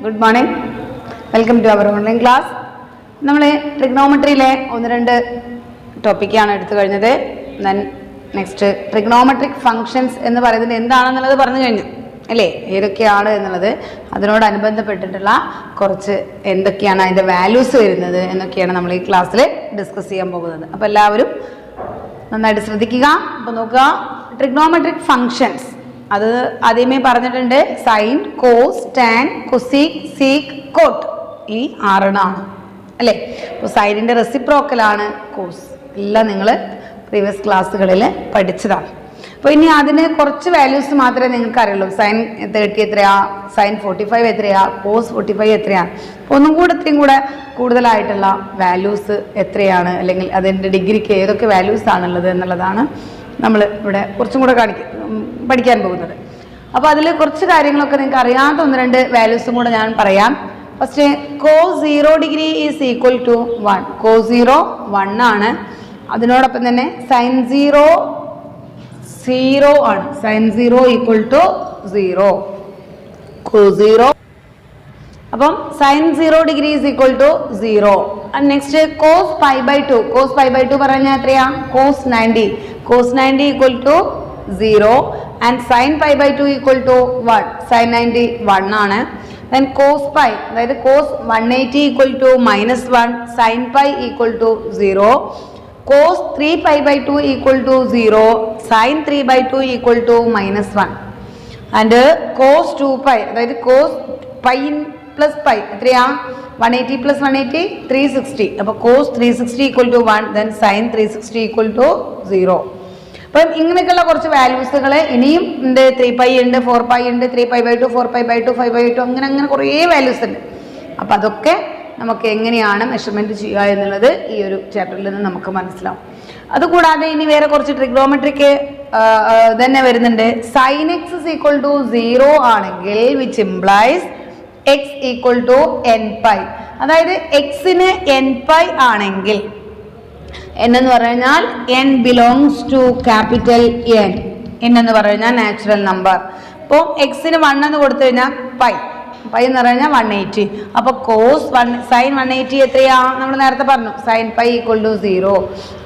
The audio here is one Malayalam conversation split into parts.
Good morning. Welcome to our online class. നമ്മൾ ട്രിഗ്നോമെട്രിയിലെ ഒന്ന് രണ്ട് ടോപ്പിക്കാണ് എടുത്തു കഴിഞ്ഞത്. ദെൻ നെക്സ്റ്റ് ട്രിഗ്നോമെട്രിക് ഫങ്ഷൻസ് എന്ന് പറയുന്നത് എന്താണെന്നുള്ളത് പറഞ്ഞു കഴിഞ്ഞു അല്ലേ, ഏതൊക്കെയാണ് എന്നുള്ളത്, അതിനോടനുബന്ധപ്പെട്ടിട്ടുള്ള കുറച്ച് എന്തൊക്കെയാണ് അതിൻ്റെ വാല്യൂസ് വരുന്നത് എന്നൊക്കെയാണ് നമ്മൾ ഈ ക്ലാസ്സിൽ ഡിസ്കസ് ചെയ്യാൻ പോകുന്നത്. അപ്പോൾ എല്ലാവരും നന്നായിട്ട് ശ്രദ്ധിക്കുക. അപ്പോൾ നോക്കുക, ട്രിഗ്നോമെട്രിക് ഫങ്ഷൻസ് അത് ആദ്യമേ പറഞ്ഞിട്ടുണ്ട്. Sine, cos, tan, cosec, sec, cot, ഈ 6 അല്ലേ. അപ്പോൾ സൈനിൻ്റെ റെസിപ്രോക്കലാണ് കോസ്. എല്ലാം നിങ്ങൾ പ്രീവിയസ് ക്ലാസ്സുകളിൽ പഠിച്ചതാണ്. അപ്പോൾ ഇനി അതിന് കുറച്ച് വാല്യൂസ് മാത്രമേ നിങ്ങൾക്ക് അറിയുള്ളൂ. സൈൻ 30 എത്രയാ, സൈൻ 45 എത്രയാ, കോസ് 45 എത്രയാണ്. അപ്പോൾ ഒന്നും കൂടെ ഇത്രയും കൂടെ കൂടുതലായിട്ടുള്ള വാല്യൂസ് എത്രയാണ്, അല്ലെങ്കിൽ അതിൻ്റെ ഡിഗ്രിക്ക് ഏതൊക്കെ വാല്യൂസ് ആണുള്ളത് എന്നുള്ളതാണ് നമ്മൾ ഇവിടെ കുറച്ചും കൂടെ പഠിക്കാൻ പോകുന്നത്. അപ്പോൾ അതിൽ കുറച്ച് കാര്യങ്ങളൊക്കെ നിങ്ങൾക്ക് അറിയാത്ത ഒന്ന് രണ്ട് വാല്യൂസും കൂടെ ഞാൻ പറയാം. First, cos 0 degree is equal to 1. Cos 0 1 ആണ്. അതിനോടൊപ്പം തന്നെ സൈൻ 0 0 ആണ്. Sine 0 equal to 0. കോസ് 0. അപ്പം sine 0 degree is equal to 0. And next cos π/2. Cos π/2 പറഞ്ഞാൽ എത്രയാ? Cos 90. Cos 90 equal to 0 and sine π/2 equal to 1. Sine 90 1 ആണ്. ദെൻ കോസ് π, അതായത് cos 180 equal to -1, sine π equal to 0. Cos 3π/2 equal to 0, sine 3/2 equal to -1. And cos 2π, അതായത് കോസ് π പ്ലസ് π എത്രയാ? 180 പ്ലസ് 180 360. അപ്പോൾ cos 360 equal to 1, then sine 360 equal to 0. അപ്പം ഇങ്ങനെയൊക്കെയുള്ള കുറച്ച് വാല്യൂസുകൾ ഇനിയും ഉണ്ട്. 3π ഉണ്ട്, 4π ഉണ്ട്, 3π/2, 4π/2, 5/2, അങ്ങനെ കുറേ വാല്യൂസ് ഉണ്ട്. അപ്പം അതൊക്കെ നമുക്ക് എങ്ങനെയാണ് മെഷർമെൻറ്റ് ചെയ്യുക എന്നുള്ളത് ഈ ഒരു ചാപ്റ്ററിൽ നിന്ന് നമുക്ക് മനസ്സിലാവും. അതുകൂടാതെ ഇനി വേറെ കുറച്ച് ട്രിഗ്നോമെട്രിക്ക് തന്നെ വരുന്നുണ്ട്. Sine x is equal to 0 ആണെങ്കിൽ which implies x equal to nπ. അതായത് എക്സിന് nπ ആണെങ്കിൽ എന്ന് പറഞ്ഞാൽ n belongs to capital N. n എന്ന് പറഞ്ഞാൽ നാച്ചുറൽ നമ്പർ. അപ്പോൾ എക്സിന് 1 എന്ന് കൊടുത്തു കഴിഞ്ഞാൽ പൈ എന്ന് പറഞ്ഞാൽ 180. അപ്പോൾ കോസ് സൈൻ 180 എത്രയാ? നമ്മൾ നേരത്തെ പറഞ്ഞു സൈൻ π ഈക്വൽ ടു 0,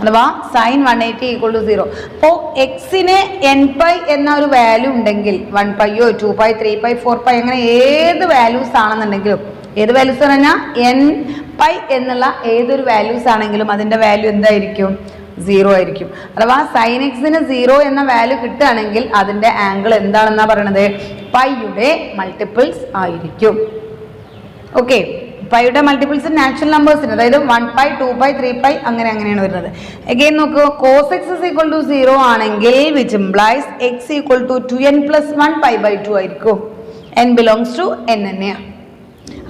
അഥവാ സൈൻ 180 ഈക്വൽ ടു 0. അപ്പോൾ എക്സിന് nπ എന്ന ഒരു വാല്യൂ ഉണ്ടെങ്കിൽ 1πയോ 2π 3π 4π അങ്ങനെ ഏത് വാല്യൂസ് ആണെന്നുണ്ടെങ്കിലും, ഏത് വാല്യൂസ് പറഞ്ഞാൽ nπ എന്നുള്ള ഏതൊരു വാല്യൂസ് ആണെങ്കിലും അതിൻ്റെ വാല്യൂ എന്തായിരിക്കും? 0 ആയിരിക്കും. അഥവാ സൈൻ എക്സിന് 0 എന്ന വാല്യൂ കിട്ടുകയാണെങ്കിൽ അതിൻ്റെ ആംഗിൾ എന്താണെന്നാ പറയണത്? പൈയുടെ മൾട്ടിപ്പിൾസ് ആയിരിക്കും. ഓക്കെ, പൈയുടെ മൾട്ടിപ്പിൾസ് നാച്ചുറൽ നമ്പേഴ്സിന്, അതായത് 1π 2π 3π അങ്ങനെയാണ് വരുന്നത്. അഗെയിൻ നോക്കൂ, cos x is equal to 0 ആണെങ്കിൽ which implies x equal to 2n + 1 π/2 ആയിരിക്കും. n ബിലോങ്സ് ടു n തന്നെയാണ്.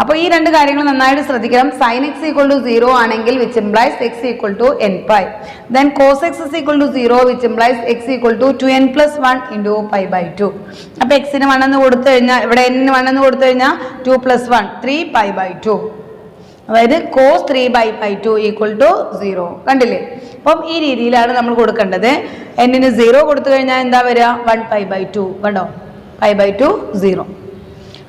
അപ്പോൾ ഈ രണ്ട് കാര്യങ്ങൾ നന്നായിട്ട് ശ്രദ്ധിക്കണം. സൈൻ എക്സ് ഈക്വൽ ടു 0 ആണെങ്കിൽ which implies x equal to nπ. Then cos x is equal to 0 which implies x equal to 2n + 1 × π/2. അപ്പോൾ എക്സിന് 1 എന്ന് കൊടുത്തു കഴിഞ്ഞാൽ, ഇവിടെ n 1 എന്ന് കൊടുത്തു കഴിഞ്ഞാൽ 2 + 1 3 π/2. അതായത് കോസ് 3/2 ഈക്വൽ ടു 0. കണ്ടില്ലേ? അപ്പം ഈ രീതിയിലാണ് നമ്മൾ കൊടുക്കേണ്ടത്. n-ന് 0 കൊടുത്തു കഴിഞ്ഞാൽ എന്താ വരിക? 1 π/2. കണ്ടോ? π/2 0.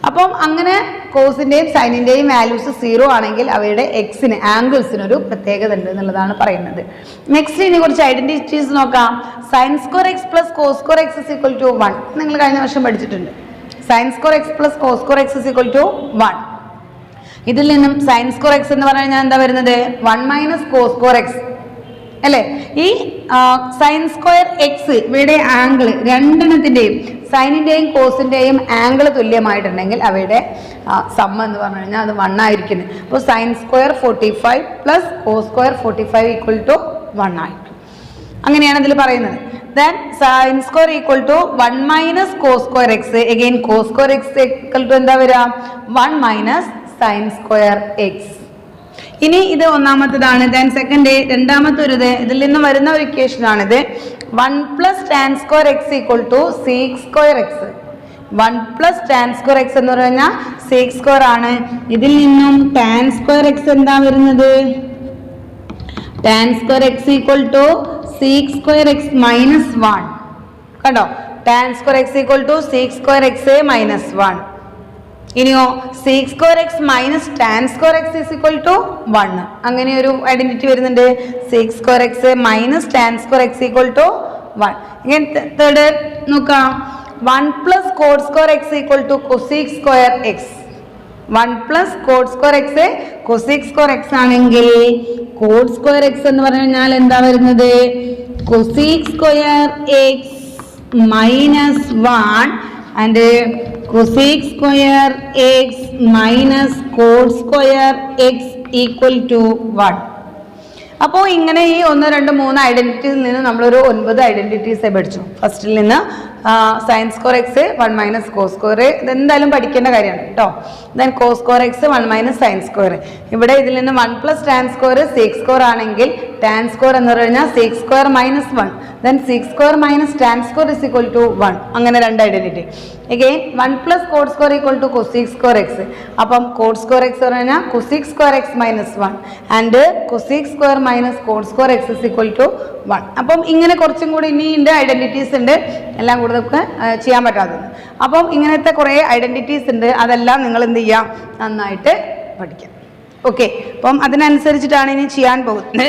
അപ്പം അങ്ങനെ കോസിൻ്റെയും സൈനിൻ്റെയും വാല്യൂസ് 0 ആണെങ്കിൽ അവയുടെ എക്സിന് ആംഗിൾസിനൊരു പ്രത്യേകത ഉണ്ട് എന്നുള്ളതാണ് പറയുന്നത്. നെക്സ്റ്റ് ഇനി കുറച്ച് ഐഡന്റിറ്റീസ് നോക്കാം. Sine square x plus cos square x is equal to 1. നിങ്ങൾ കഴിഞ്ഞ വർഷം പഠിച്ചിട്ടുണ്ട്. Sine square x plus cos square x is equal to 1. ഇതിൽ നിന്നും സൈൻ സ്ക്വയർ എക്സ് എന്ന് പറഞ്ഞു കഴിഞ്ഞാൽ എന്താ വരുന്നത്? 1 - കോസ് സ്ക്വയർ എക്സ് അല്ലേ. ഈ സൈൻ സ്ക്വയർ എക്സ് ഇവയുടെ ആംഗിൾ രണ്ടെണ്ണത്തിൻ്റെയും, സൈനിൻ്റെയും കോസിൻ്റെയും ആംഗിൾ തുല്യമായിട്ടുണ്ടെങ്കിൽ അവയുടെ സമ്മ എന്ന് പറഞ്ഞു കഴിഞ്ഞാൽ അത് 1 ആയിരിക്കുന്നത്. അപ്പോൾ sine square 45 plus cos square 45 equal to 1 ആയിരിക്കും. അങ്ങനെയാണ് ഇതിൽ പറയുന്നത്. Then sine square equal to 1 - cos square x. Again cos square x equal to എന്താ വരിക? 1 - സൈൻ സ്ക്വയർ എക്സ്. ഇനി ഇത് ഒന്നാമത്തേതാണ്. ദെൻ സെക്കൻഡ്, രണ്ടാമത്തെ ഒരു ഇതിൽ നിന്ന് വരുന്ന ഒരു ഇക്വേഷൻ ആണിത്. 1 + tan square x equal to sec square x. 1 + tan square x എന്ന് പറഞ്ഞാൽ സീക് സ്ക്വയർ ആണ്. ഇതിൽ നിന്നും tan സ്ക്വയർ എക്സ് എന്താ വരുന്നത്? tan square x equal to sec square x -1. കണ്ടോ? tan square x equal to sec square x -1. ഇനിയോ sec square x minus tan square x is equal to 1. അങ്ങനെ ഒരു ഐഡന്റിറ്റി വരുന്നുണ്ട്. sec square x minus tan square x equal to 1. ഇങ്ങനെ തേർഡ് നോക്കാം 1 plus cot square x equal to cosec square x. 1 plus cot square x cosec square x ആണെങ്കിൽ cot square x എന്ന് പറഞ്ഞാൽ എന്താ വരുന്നത്? cosec square x minus 1 and cosec square x minus cot square x equal to 1. അപ്പോൾ ഇങ്ങനെ ഈ 1 2 3 ഐഡന്റിറ്റിയിൽ നിന്ന് നമ്മളൊരു 9 ഐഡന്റിറ്റീസ് പഠിച്ചു. ഫസ്റ്റിൽ നിന്ന് sine square x 1 minus cos square, ഇതെന്തായാലും പഠിക്കേണ്ട കാര്യമാണ് കേട്ടോ. Then cos square x 1 minus sine square. ഇവിടെ ഇതിൽ നിന്ന് 1 plus tan square secs square ആണെങ്കിൽ ടാൻ സ്ക്വയർ എന്ന് പറഞ്ഞാൽ secs square minus 1. Then secs square minus tan square is equal to 1. അങ്ങനെ രണ്ട് identity. Again 1 plus cot square equal to cosec square x. അപ്പം കോട്ട് സ്ക്വയർ എക്സ് പറഞ്ഞാൽ cosec square x minus 1 and cosec square minus cot square x is equal to 1. അപ്പം ഇങ്ങനെ കുറച്ചും കൂടി ഇനി ഇതിൻ്റെ ഐഡന്റിറ്റീസ് ഉണ്ട്, എല്ലാം കൂടെ നമുക്ക് ചെയ്യാൻ പറ്റാത്തത്. അപ്പം ഇങ്ങനത്തെ കുറേ ഐഡന്റിറ്റീസ് ഉണ്ട്, അതെല്ലാം നിങ്ങൾ എന്ത് ചെയ്യാം, നന്നായിട്ട് പഠിക്കാം. ഓക്കെ, അപ്പം അതിനനുസരിച്ചിട്ടാണ് ഇനി ചെയ്യാൻ പോകുന്നത്.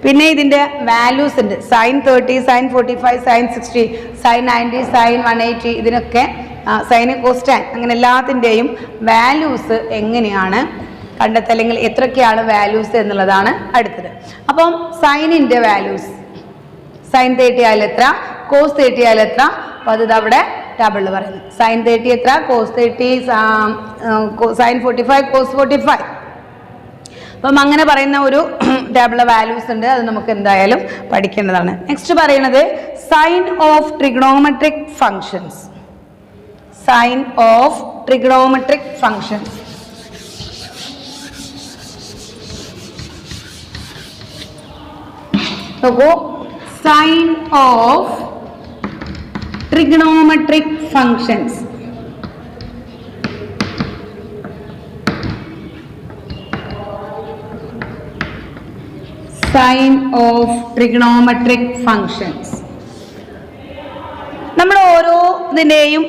പിന്നെ ഇതിൻ്റെ വാല്യൂസ് ഉണ്ട്. Sine 30, sine 45, sine 60, sine 90, sine 180, ഇതിനൊക്കെ സൈൻ കോസ്റ്റാൻ അങ്ങനെ എല്ലാത്തിൻ്റെയും വാല്യൂസ് എങ്ങനെയാണ് കണ്ടെത്തുക, അല്ലെങ്കിൽ എത്രയൊക്കെയാണ് വാല്യൂസ് എന്നുള്ളതാണ് അടുത്തത്. അപ്പം സൈനിൻ്റെ വാല്യൂസ് സൈൻ 30 ആയാലും എത്ര, കോസ് 30 ആയാലും എത്ര, അപ്പോൾ അത് അവിടെ ടേബിളിൽ പറയുന്നത്. സൈൻ 30 എത്ര, കോസ് 30, സൈൻ 45, കോസ് 45. അപ്പം അങ്ങനെ പറയുന്ന ഒരു ടേബിളിലെ വാല്യൂസ് ഉണ്ട്, അത് നമുക്ക് എന്തായാലും പഠിക്കേണ്ടതാണ്. നെക്സ്റ്റ് പറയുന്നത് sign of trigonometric functions. Sign of trigonometric functions. നോക്കൂ, sign of trigonometric functions. Sign of trigonometric functions. നമ്മൾ ഓരോ ഇതിൻ്റെയും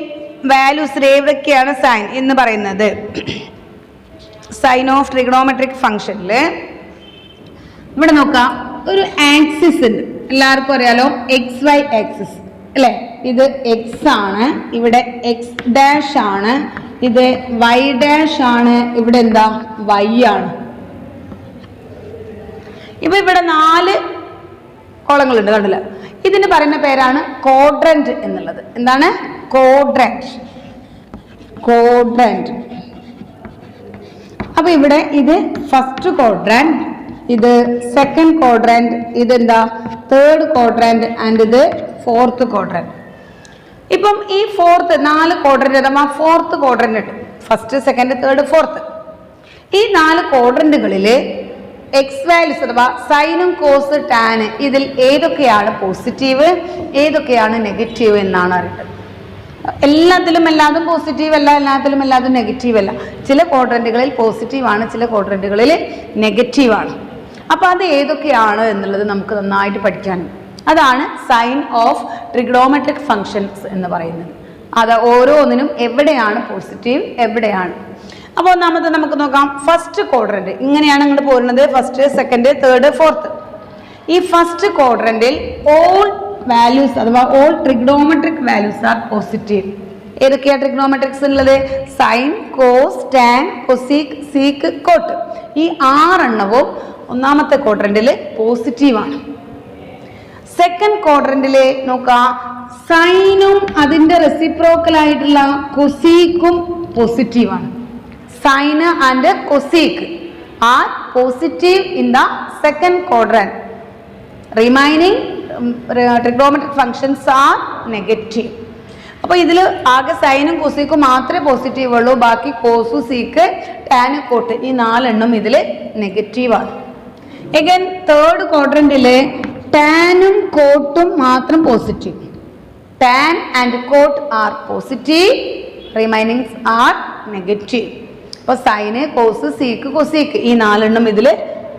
വാല്യൂസ് എവിടെയൊക്കെയാണ് സൈൻ എന്ന് പറയുന്നത്. സൈൻ ഓഫ് ട്രിഗണോമെട്രിക് ഫങ്ഷനിൽ ഇവിടെ നോക്കാം, ഒരു ആക്സിസ് ഉണ്ട്, എല്ലാവർക്കും അറിയാലോ, എക്സ് വൈ ആക്സിസ് അല്ലേ. ഇത് എക്സ് ആണ്, ഇവിടെ എക്സ് ഡാഷ് ആണ്, ഇത് വൈ ഡാഷ് ആണ്, ഇവിടെ എന്താ വൈ ആണ്. ഇപ്പൊ ഇവിടെ 4 കോളങ്ങളുണ്ട്, കണ്ടില്ല. ഇതിന് പറയുന്ന പേരാണ് ക്വാഡ്രന്റ് എന്നുള്ളത്. എന്താണ്? ക്വാഡ്രന്റ്. ക്വാഡ്രന്റ്. അപ്പൊ ഇവിടെ ഇത് ഫസ്റ്റ് ക്വാഡ്രന്റ്, ഇത് സെക്കൻഡ് ക്വാഡ്രന്റ്, ഇതെന്താ തേർഡ് ക്വാഡ്രന്റ് ആൻഡ് ഇത് ഫോർത്ത് ക്വാഡ്രന്റ്. ഇപ്പം ഈ 4 ക്വാഡ്രന്റ് അഥവാ ഫോർത്ത് ക്വാഡ്രന്റ് ഉണ്ട്. First, second, third, fourth. ഈ 4 ക്വാഡ്രന്റുകളിൽ എക്സ് വാല്യൂസ് അഥവാ സൈനും കോസ് ടാന് ഇതിൽ ഏതൊക്കെയാണ് പോസിറ്റീവ്, ഏതൊക്കെയാണ് നെഗറ്റീവ് എന്നാണ് അറിയേണ്ടത്. എല്ലാത്തിലും എല്ലാതും പോസിറ്റീവ് അല്ല, എല്ലാത്തിലും എല്ലാതും നെഗറ്റീവ് അല്ല. ചില ക്വാഡ്രന്റുകളിൽ പോസിറ്റീവ് ആണ്, ചില ക്വാഡ്രന്റുകളിൽ നെഗറ്റീവ് ആണ്. അപ്പോൾ അത് ഏതൊക്കെയാണ് എന്നുള്ളത് നമുക്ക് നന്നായിട്ട് പഠിക്കാനുണ്ട്. അതാണ് സൈൻ ഓഫ് ട്രിഗണോമെട്രിക് ഫങ്ഷൻസ് എന്ന് പറയുന്നത്. അത് ഓരോന്നിനും എവിടെയാണ് പോസിറ്റീവ്, എവിടെയാണ്. അപ്പോൾ ഒന്നാമത്തെ നമുക്ക് നോക്കാം, ഫസ്റ്റ് ക്വാഡ്രന്റ്. ഇങ്ങനെയാണ് അങ്ങോട്ട് പോരുന്നത്, ഫസ്റ്റ്, സെക്കൻഡ്, തേർഡ്, ഫോർത്ത്. ഈ ഫസ്റ്റ് ക്വാഡ്രന്റിൽ ഓൾ വാല്യൂസ് അഥവാ all trigonometric values are positive. ഏതൊക്കെയാണ് ട്രിഗണോമെട്രിക്സ് ഉള്ളത്? Sine, cos, tan, cosec, sec, cot. ഈ 6 എണ്ണവും ഒന്നാമത്തെ ക്വാഡ്രന്റിൽ പോസിറ്റീവാണ്. സെക്കൻഡ് ക്വാഡ്രന്റിലെ നോക്കാം, സൈനും അതിൻ്റെ റെസിപ്രോക്കൽ ആയിട്ടുള്ള കൊസീക്കും പോസിറ്റീവാണ്. Sine and cosec are positive in the second quadrant. Remaining trigonometric functions are negative. അപ്പോൾ ഇതിൽ ആകെ സൈനും കൊസീക്കും മാത്രമേ പോസിറ്റീവ് ഉള്ളൂ, ബാക്കി കോസു, സീക്ക്, ടാന്, കോട്ട് ഈ 4 എണ്ണം ഇതിൽ നെഗറ്റീവാണ്. എഗൈൻ തേർഡ് ക്വാഡ്രന്റിലെ ടാനും കോട്ടും മാത്രം positive. Tan and cot are positive, remainings are negative. അപ്പോൾ സൈന്, കോസ്, സീക്ക്, കൊസീക്ക് ഈ 4 എണ്ണം ഇതിൽ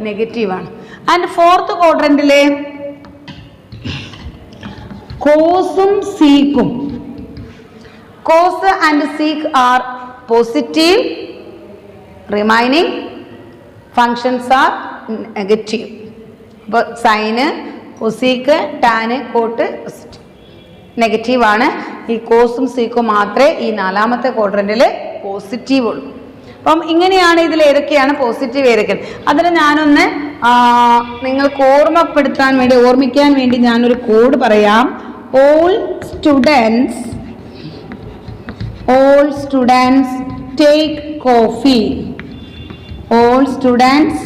നെഗറ്റീവാണ്. ആൻഡ് ഫോർത്ത് ക്വാഡ്രന്റിലെ കോസും സീക്കും, cos and sec are positive, remaining functions are negative. അപ്പോൾ sine, cosec, tan, cot negative ആണ്. ഈ കോസും സീക്കും മാത്രമേ ഈ നാലാമത്തെ ക്വാഡ്രന്റിൽ പോസിറ്റീവ് ഉള്ളൂ. അപ്പം ഇങ്ങനെയാണ് ഇതിൽ ഏതൊക്കെയാണ് പോസിറ്റീവ്, ഏതൊക്കെയാണ്. അതിന് ഞാനൊന്ന് നിങ്ങൾക്ക് ഓർമ്മിക്കാൻ വേണ്ടി ഞാനൊരു കോഡ് പറയാം. All students take coffee. All students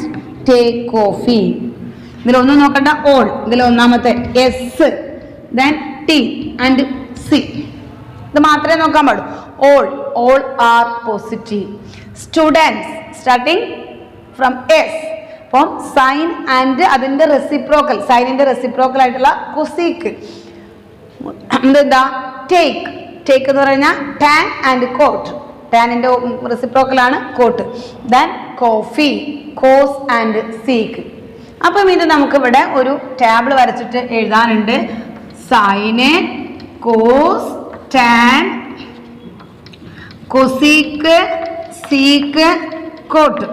take coffee. ഇതിലൊന്നും നോക്കണ്ട, ഓൾ. ഇതിൽ ഒന്നാമത്തെ S, then T and C, ഇത് മാത്രമേ നോക്കാൻ പാടൂ. All are positive. Students starting from S. അപ്പം സൈൻ ആൻഡ് അതിൻ്റെ റെസിപ്രോക്കൽ, സൈനിൻ്റെ റെസിപ്രോക്കൽ ആയിട്ടുള്ള കൊസീക്ക്. എന്താ ടേക്ക്. ടേക്ക് എന്ന് പറഞ്ഞാൽ ടാൻ ആൻഡ് കോട്ട്. ടാനിൻ്റെ റെസിപ്രോക്കലാണ് cot. Then coffee, cos and sec. അപ്പം ഇത് നമുക്കിവിടെ ഒരു ടേബിൾ വരച്ചിട്ട് എഴുതാനുണ്ട്. Sine, cos, tan, cosec, seek, coat.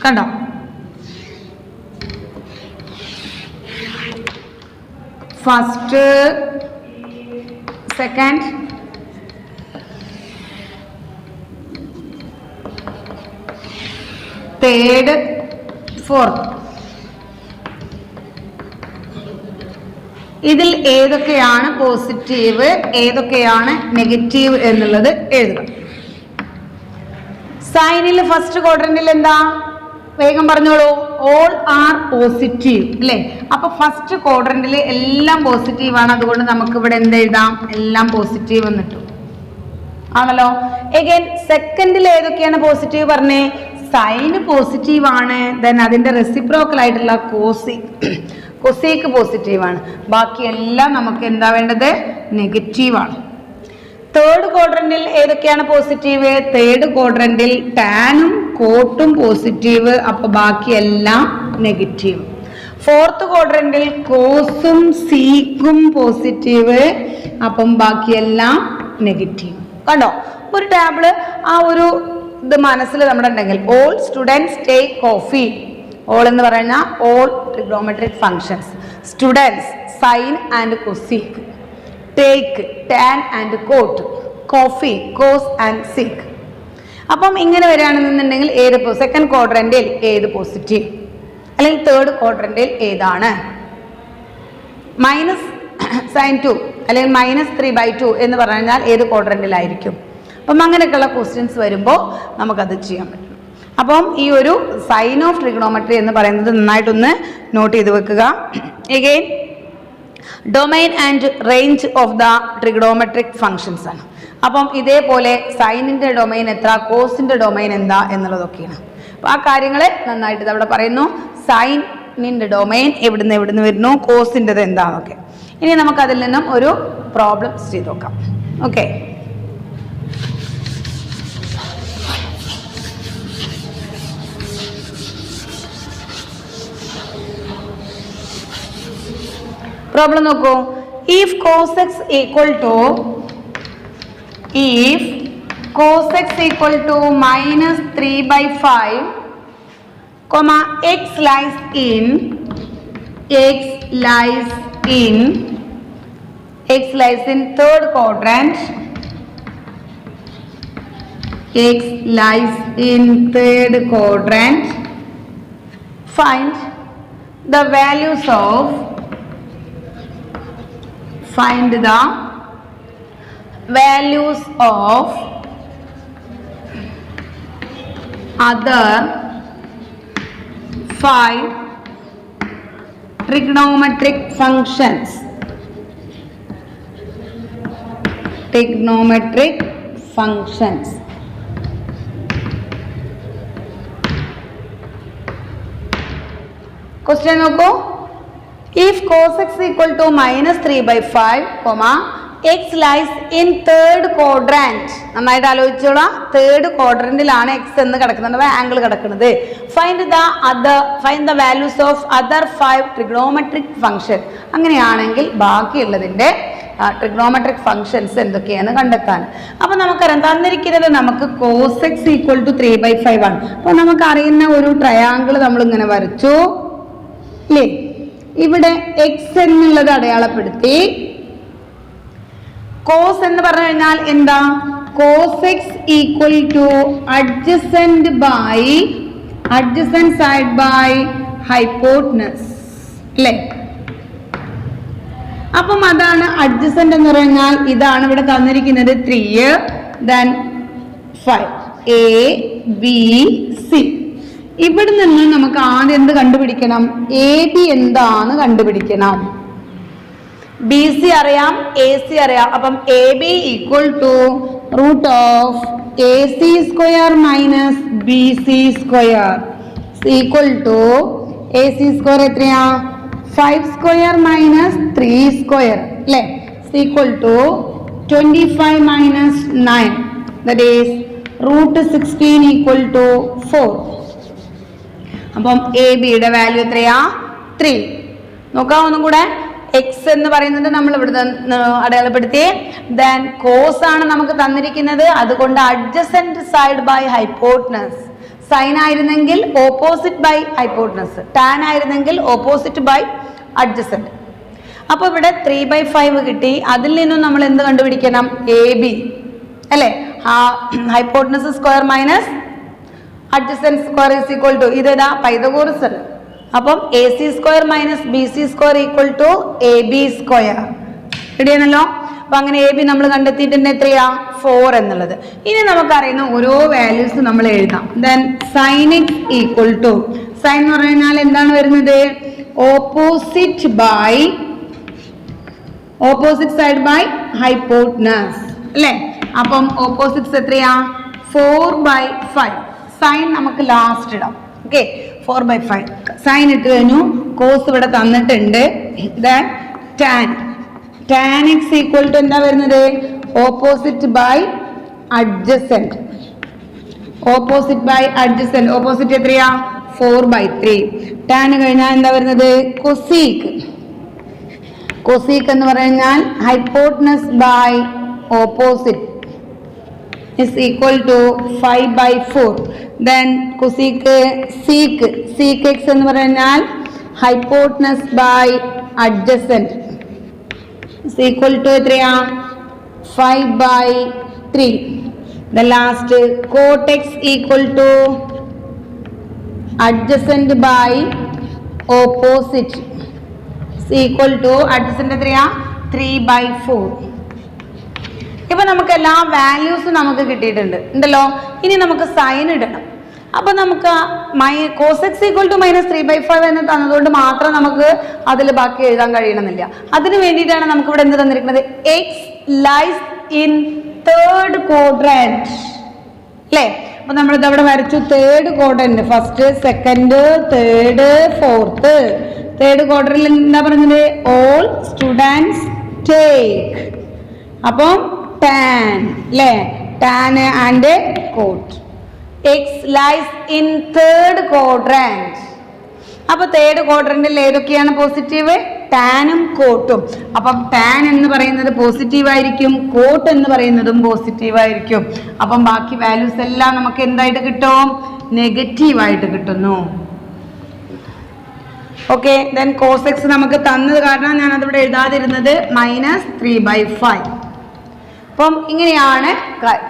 കണ്ടോ? First, second, third, fourth. ഇതിൽ ഏതൊക്കെയാണ് പോസിറ്റീവ്, ഏതൊക്കെയാണ് നെഗറ്റീവ് എന്നുള്ളത് എഴുതുക. സൈനിൽ ഫസ്റ്റ് ക്വാഡ്രന്റിൽ എന്താ, വേഗം പറഞ്ഞോളൂ. ഓൾ ആർ പോസിറ്റീവ് അല്ലേ? അപ്പൊ ഫസ്റ്റ് ക്വാഡ്രന്റിൽ എല്ലാം പോസിറ്റീവ് ആണ്. അതുകൊണ്ട് നമുക്ക് ഇവിടെ എന്ത് എഴുതാം, എല്ലാം പോസിറ്റീവ് എന്നിട്ടു ആണല്ലോ. എഗൈൻ സെക്കൻഡിൽ ഏതൊക്കെയാണ് പോസിറ്റീവ് പറഞ്ഞേ? സൈന് പോസിറ്റീവ് ആണ്. ദെൻ അതിന്റെ റെസിപ്രോക്കൽ ആയിട്ടുള്ള കൊസീക്ക് പോസിറ്റീവ് ആണ്. ബാക്കി എല്ലാം നമുക്ക് എന്താ വേണ്ടത്, നെഗറ്റീവ് ആണ്. തേർഡ് ക്വാഡ്രന്റിൽ ഏതൊക്കെയാണ് പോസിറ്റീവ്? തേർഡ് ക്വാഡ്രന്റിൽ ടാനും കോട്ടും പോസിറ്റീവ്. അപ്പൊ ബാക്കി എല്ലാം നെഗറ്റീവ്. ഫോർത്ത് ക്വാഡ്രന്റിൽ കോസും സീക്കും പോസിറ്റീവ്. അപ്പം ബാക്കിയെല്ലാം നെഗറ്റീവ്. കണ്ടോ? ഒരു ടേബിള് ആ ഒരു ഇത് മനസ്സിൽ നമ്മുടെ ഉണ്ടെങ്കിൽ, all students take coffee. All എന്ന് പറഞ്ഞാൽ all trigonometric functions. Students sine and cosec. Take tan and cot. Coffee cos and sec. അപ്പം ഇങ്ങനെ വരികയാണെന്നുണ്ടെങ്കിൽ ഏത് സെക്കൻഡ് ക്വാഡ്രന്റിൽ ഏത് പോസിറ്റീവ്, അല്ലെങ്കിൽ തേർഡ് ക്വാഡ്രന്റിൽ ഏതാണ്? മൈനസ് സൈൻ 2 അല്ലെങ്കിൽ -3/2 എന്ന് പറഞ്ഞാൽ ഏത് ക്വാഡ്രന്റിലായിരിക്കും? അപ്പം അങ്ങനെയൊക്കെയുള്ള ക്വസ്റ്റ്യൻസ് വരുമ്പോൾ നമുക്കത് ചെയ്യാൻ പറ്റും. അപ്പം ഈ ഒരു സൈൻ ഓഫ് ട്രിഗണോമെട്രി എന്ന് പറയുന്നത് നന്നായിട്ടൊന്ന് നോട്ട് ചെയ്ത് വെക്കുക. Again domain and range of the trigonometric functions ആണ്. അപ്പം ഇതേപോലെ സൈനിൻ്റെ ഡൊമൈൻ എത്ര, കോസിൻ്റെ ഡൊമൈൻ എന്താ എന്നുള്ളതൊക്കെയാണ്. അപ്പോൾ ആ കാര്യങ്ങൾ നന്നായിട്ട് അവിടെ പറയുന്നു. സൈനിൻ്റെ ഡൊമൈൻ എവിടുന്ന് വരുന്നു, കോസിൻ്റെത് എന്താണെന്നൊക്കെ. ഇനി നമുക്കതിൽ നിന്നും ഒരു പ്രോബ്ലം ചെയ്ത് നോക്കാം. ഓക്കെ, പ്രോബ്ലം നോക്കൂ. If cos x equal to -3/5, x lies in third quadrant. X lies in third quadrant. Find the values of other 5 trigonometric functions. Question നോക്കൂ. If cos x equal to -3/5, x lies in third quadrant. നന്നായിട്ട് ആലോചിച്ചോളാം. തേർഡ് ക്വാഡ്രന്റിലാണ് x എന്ന് കിടക്കുന്നത്, ആംഗിൾ കിടക്കുന്നത്. Find the values of other 5 trigonometric function. അങ്ങനെയാണെങ്കിൽ ബാക്കിയുള്ളതിന്റെ ട്രിഗ്നോമെട്രിക് ഫംഗ്ഷൻസ് എന്തൊക്കെയാണെന്ന് കണ്ടെത്താൻ. അപ്പൊ നമുക്കറിയാം തന്നിരിക്കുന്നത് നമുക്ക് കോസ് എക്സ് ഈക്വൽ ടു 3/5 ആണ്. അപ്പൊ നമുക്കറിയുന്ന ഒരു ട്രയാങ്കിൾ നമ്മൾ ഇങ്ങനെ വരച്ചു അല്ലേ. ഇവിടെ എക്സ് എന്നുള്ളത് അടയാളപ്പെടുത്തി. കോസ് എന്ന് പറഞ്ഞു കഴിഞ്ഞാൽ എന്താ? Cos x equal to adjacent side by hypotenuse അല്ലേ. അപ്പം അതാണ് അഡ്ജസന്റ് എന്ന് പറഞ്ഞാൽ ഇതാണ് ഇവിടെ തന്നിരിക്കുന്നത് 3 then 5 A B C. ഇവിടെ നിന്ന് നമുക്ക് ആദ്യം എന്ത് കണ്ടുപിടിക്കണം? എ ബി എന്താന്ന് കണ്ടുപിടിക്കണം. ബി സി അറിയാം, എ സി അറിയാം. അപ്പം A B equal to root of A C square minus B C square equal to A C square എത്രയാ? 5 സ്ക്വയർ മൈനസ് 3 സ്ക്വയർ അല്ലേ, equal to 25 minus 9 that is root 16 equal to 4. അപ്പം എ ബിയുടെ വാല്യൂ എത്രയാ? 3. നോക്കാം ഒന്നും കൂടെ. എക്സ് എന്ന് പറയുന്നത് നമ്മൾ ഇവിടെ അടയാളപ്പെടുത്തി. ദെൻ കോസ് ആണ് നമുക്ക് തന്നിരിക്കുന്നത്, അതുകൊണ്ട് adjacent side by hypotenuse. Sine ആയിരുന്നെങ്കിൽ ഓപ്പോസിറ്റ് ബൈ ഹൈപ്പോട്ടനസ്, ടാൻ ആയിരുന്നെങ്കിൽ ഓപ്പോസിറ്റ് ബൈ അഡ്ജസന്റ്. അപ്പൊ ഇവിടെ 3/5 കിട്ടി. അതിൽ നിന്നും നമ്മൾ എന്ത് കണ്ടുപിടിക്കണം? എ ബി അല്ലെ. Hypotenuse square minus adjacent square is equal to ഇതേതാ? പൈതഗോറസ് അല്ലേ. അപ്പം A C square minus B C square equal to A B square. റെഡിയാണല്ലോ. അപ്പൊ അങ്ങനെ എ ബി നമ്മൾ കണ്ടെത്തിയിട്ടുണ്ട്. എത്രയാ? 4 എന്നുള്ളത്. ഇനി നമുക്കറിയുന്ന ഓരോ വാല്യൂസ് നമ്മൾ എഴുതാം. Then sine x equal to, sine എന്ന് പറഞ്ഞു കഴിഞ്ഞാൽ എന്താണ് വരുന്നത്? ഓപ്പോസിറ്റ് സൈഡ് ബൈ ഹൈപ്പോട്ടനസ് അല്ലെ. അപ്പം ഓപ്പോസിറ്റ്സ് എത്രയാ? 4/5. സൈൻ നമുക്ക് ലാസ്റ്റ് ഇടാം. ഓക്കെ, 4/5 സൈൻ ഇട്ട് കഴിഞ്ഞു. കോസ് ഇവിടെ തന്നിട്ടുണ്ട്. ടാൻ എക്സ് ഈക്വൽ ടു എന്താ വരുന്നത്? Opposite by adjacent. ഓപ്പോസിറ്റ് എത്രയാ? 4/3. ടാൻ കഴിഞ്ഞാൽ എന്താ വരുന്നത്? കൊസീക്ക് എന്ന് പറഞ്ഞാൽ hypotenuse by opposite is equal to 5/4. then cosec x എന്ന് പറഞ്ഞാൽ hypotenuse by adjacent is equal to എത്രയാ? 5/3. the last cot x equal to adjacent by opposite is equal to adjacent എത്രയാ? 3/4. ഇപ്പൊ നമുക്ക് എല്ലാ വാല്യൂസും നമുക്ക് കിട്ടിയിട്ടുണ്ട് ഉണ്ടല്ലോ. ഇനി നമുക്ക് സൈൻ ഇടണം. അപ്പൊ നമുക്ക് കോസ് എക്സ് ഈക്വൽ ടു -3/5 എന്ന് തന്നതുകൊണ്ട് മാത്രം നമുക്ക് അതിൽ ബാക്കി എഴുതാൻ കഴിയണമെന്നില്ല. അതിന് വേണ്ടിയിട്ടാണ് നമുക്ക് ഇവിടെ എന്ത് തന്നിരിക്കുന്നത്? X lies in third quadrant അല്ലേ. അപ്പൊ നമ്മളിത് അവിടെ വരച്ചു. Third quadrant, first, second, third, fourth. Third ക്വാഡ്രന്റിൽ എന്താ പറഞ്ഞത്? All students take. അപ്പം tan അല്ലേ, tan and cot. X lies in third quadrant. അപ്പൊ തേർഡ് ക്വാഡ്രന്റിൽ ഏതൊക്കെയാണ് പോസിറ്റീവ്? ടാനും കോട്ടും. അപ്പം ടാൻ എന്ന് പറയുന്നത് പോസിറ്റീവ് ആയിരിക്കും, കോട്ട് എന്ന് പറയുന്നതും പോസിറ്റീവ് ആയിരിക്കും. അപ്പം ബാക്കി വാല്യൂസ് എല്ലാം നമുക്ക് എന്തായിട്ട് കിട്ടും? നെഗറ്റീവ് ആയിട്ട് കിട്ടുന്നു. ഓക്കെ, ദെൻ കോസ് എക്സ് നമുക്ക് തന്നത് കാരണം ഞാൻ അതിവിടെ എഴുതാതിരുന്നത് -3/5. അപ്പം ഇങ്ങനെയാണ്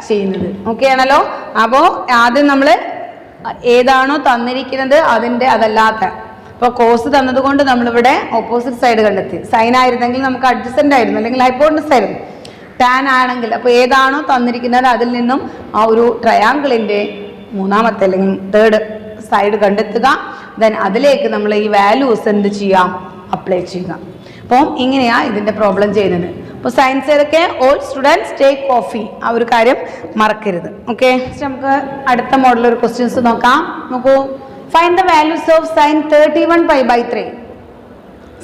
ചെയ്യുന്നത്. ഓക്കെ ആണല്ലോ. അപ്പോൾ ആദ്യം നമ്മൾ ഏതാണോ തന്നിരിക്കുന്നത് അതിൻ്റെ അതല്ലാത്ത, ഇപ്പോൾ കോസ് തന്നതുകൊണ്ട് നമ്മളിവിടെ ഓപ്പോസിറ്റ് സൈഡ് കണ്ടെത്തി. സൈൻ ആയിരുന്നെങ്കിൽ നമുക്ക് അഡ്ജസന്റ് ആയിരുന്നു, അല്ലെങ്കിൽ ഹൈപ്പോട്ടനസ് ആയിരുന്നു. ടാൻ ആണെങ്കിൽ അപ്പോൾ ഏതാണോ തന്നിരിക്കുന്നത് അതിൽ നിന്നും ആ ഒരു ട്രയാങ്കിളിൻ്റെ മൂന്നാമത്തെ അല്ലെങ്കിൽ തേർഡ് സൈഡ് കണ്ടെത്തുക. ദെൻ അതിലേക്ക് നമ്മൾ ഈ വാല്യൂസ് എന്ത് ചെയ്യാം? അപ്ലൈ ചെയ്യുക. അപ്പം ഇങ്ങനെയാ ഇതിൻ്റെ പ്രോബ്ലം ചെയ്യുന്നത്. അപ്പോൾ സയൻസ് ഏതൊക്കെ? ഓൾ സ്റ്റുഡൻസ് ടേക്ക് കോഫി, ആ ഒരു കാര്യം മറക്കരുത്. ഓക്കെ, നമുക്ക് അടുത്ത മോഡൽ ഒരു ക്വസ്റ്റ്യൻസ് നോക്കാം. നോക്കൂ. Find the values of sine 31π/3.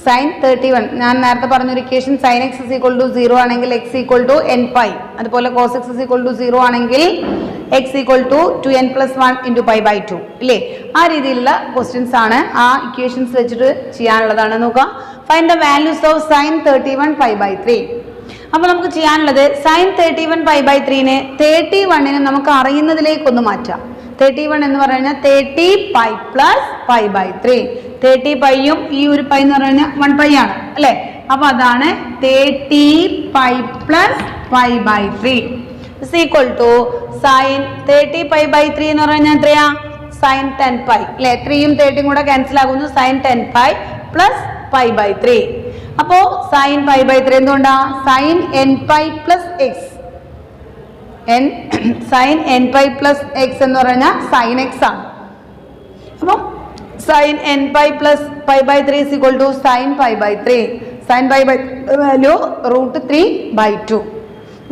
Sine 31, ഞാൻ നേരത്തെ പറഞ്ഞൊരു equation, sine x is equal to 0 ആണെങ്കിൽ എക്സ് ഈക്വൽ ടു nπ. അതുപോലെ cos x is equal to 0 ആണെങ്കിൽ എക്സ് ഈക്വൽ ടു 2n+1 × π/2 ഇല്ലേ. ആ രീതിയിലുള്ള ക്വസ്റ്റ്യൻസ് ആണ്, ആ ഇക്വേഷൻസ് വെച്ചിട്ട് ചെയ്യാനുള്ളതാണ്. നോക്കാം. Find the values of sine 31π/3. അപ്പോൾ നമുക്ക് ചെയ്യാനുള്ളത് സൈൻ 31π/3നെ 31നെ നമുക്ക് അറിയുന്നതിലേക്കൊന്ന് മാറ്റാം. 31 എന്ന് പറഞ്ഞാൽ 30π പ്ലസ് π/3. 30πയും ഈ ഒരു പൈ എന്ന് പറഞ്ഞാൽ 1π ആണ് അല്ലേ? അപ്പൊ അതാണ് 30π plus π/3 is equal to sine 30π/3 എന്ന് പറഞ്ഞാൽ എത്രയാ? സൈൻ 10π അല്ലെ? 3യും 30യും കൂടെ ക്യാൻസൽ ആകുന്നു. Sine 10π plus π/3. അപ്പോ സൈൻ π/3 എന്തുകൊണ്ടാ? Sine nπ plus x. Sine nπ plus x എന്ന് പറഞ്ഞാൽ സൈൻ എക്സ് ആണ്. അപ്പം sine nπ plus π/3 is equal to sine π/3. Sine π/3 value √3/2.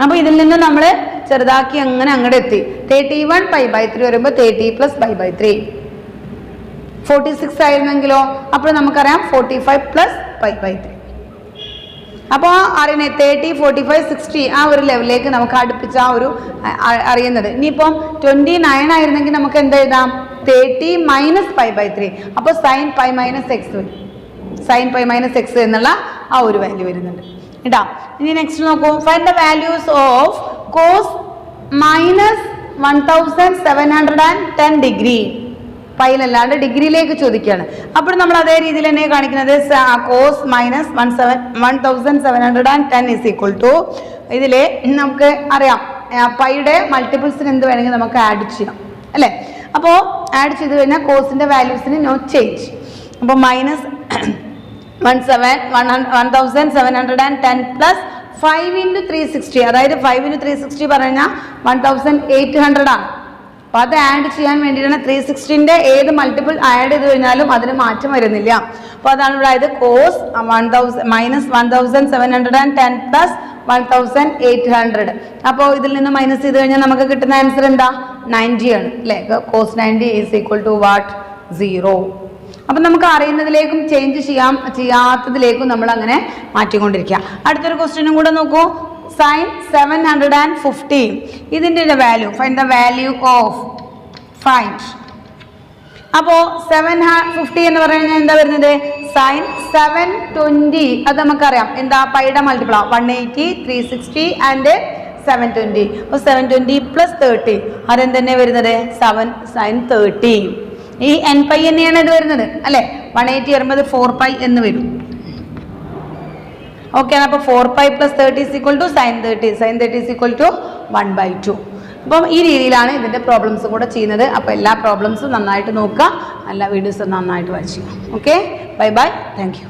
അപ്പൊ ഇതിൽ നിന്ന് നമ്മൾ ചെറുതാക്കി അങ്ങനെ അങ്ങോട്ട് എത്തി. 31π/3 വരുമ്പോൾ 30 പ്ലസ് π/3. 46 ആയിരുന്നെങ്കിലോ? അപ്പോൾ നമുക്കറിയാം 45 പ്ലസ് π/3. അപ്പോൾ അറിയണേ 30, 45, 60 ആ ഒരു ലെവലിലേക്ക് നമുക്ക് അടുപ്പിച്ച ആ ഒരു അറിയുന്നത്. ഇനിയിപ്പം 29 ആയിരുന്നെങ്കിൽ നമുക്ക് എന്ത് എഴുതാം? 30 മൈനസ് π/3. അപ്പോൾ സൈൻ π മൈനസ് എക്സ് വരും. സൈൻ π മൈനസ് എക്സ് എന്നുള്ള ആ ഒരു വാല്യൂ വരുന്നുണ്ട് കേട്ടോ. ഇനി നെക്സ്റ്റ് നോക്കൂ. Find the values of cos minus 1710 degree. പൈലല്ലാണ്ട് ഡിഗ്രിയിലേക്ക് ചോദിക്കുകയാണ്. അപ്പോൾ നമ്മൾ അതേ രീതിയിൽ തന്നെ കാണിക്കുന്നത് cos minus 1710 is equal to ഇതിൽ നമുക്ക് അറിയാം പൈയുടെ മൾട്ടിപ്പിൾസിന് എന്ത് വേണമെങ്കിൽ നമുക്ക് ആഡ് ചെയ്യാം അല്ലേ? അപ്പോൾ ആഡ് ചെയ്ത് കഴിഞ്ഞാൽ കോസിന്റെ വാല്യൂസിന് നോ ചേഞ്ച്. അപ്പോൾ മൈനസ് 1710 പ്ലസ് 5 × 360 അതായത് 5 × 360 പറഞ്ഞാൽ 1800 ആണ്. അപ്പോൾ അത് ആഡ് ചെയ്യാൻ വേണ്ടിയിട്ടാണ് 360ന്റെ ഏത് മൾട്ടിപ്പിൾ ആഡ് ചെയ്ത് കഴിഞ്ഞാലും അതിന് മാറ്റം വരുന്നില്ല. അപ്പോൾ അതാണ് ഇവിടെ ആയത് കോസ് മൈനസ് 1710 പ്ലസ് 1800. അപ്പോൾ ഇതിൽ നിന്ന് മൈനസ് ചെയ്ത് കഴിഞ്ഞാൽ നമുക്ക് കിട്ടുന്ന ആൻസർ എന്താ? 90 ആണ് അല്ലേ? Cos 90 is equal to what? 0. അപ്പം നമുക്ക് അറിയുന്നതിലേക്കും ചേഞ്ച് ചെയ്യാത്തതിലേക്കും നമ്മൾ അങ്ങനെ മാറ്റിക്കൊണ്ടിരിക്കുക. അടുത്തൊരു ക്വസ്റ്റ്യനും കൂടെ നോക്കൂ. സൈൻ 750 ഇതിൻ്റെ value find the value of find. അപ്പോൾ 750 എന്ന് പറയുന്നത് എന്താ വരുന്നത്? സൈൻ 720 അത് നമുക്കറിയാം എന്താ? പൈയുടെ മൾട്ടിപ്പിൾ 180, 360 ആൻഡ് 720. അപ്പോൾ 720 പ്ലസ് 30 അതെന്തെന്നെ വരുന്നത്? 7 സൈൻ 30. ഈ nπ തന്നെയാണ് ഇത് വരുന്നത് അല്ലെ? 180 വരുമ്പോൾ 4π എന്ന് വരും. ഓക്കെ. അപ്പോൾ 4π plus 30 is equal to sin 30. sin 30 is equal to 1/2. അപ്പം ഈ രീതിയിലാണ് ഇതിന്റെ പ്രോബ്ലംസും കൂടെ ചെയ്യുന്നത്. അപ്പോൾ എല്ലാ പ്രോബ്ലംസും നന്നായിട്ട് നോക്കുക, എല്ലാ വീഡിയോസും നന്നായിട്ട് വായിക്കുക. Okay, bye bye, thank you.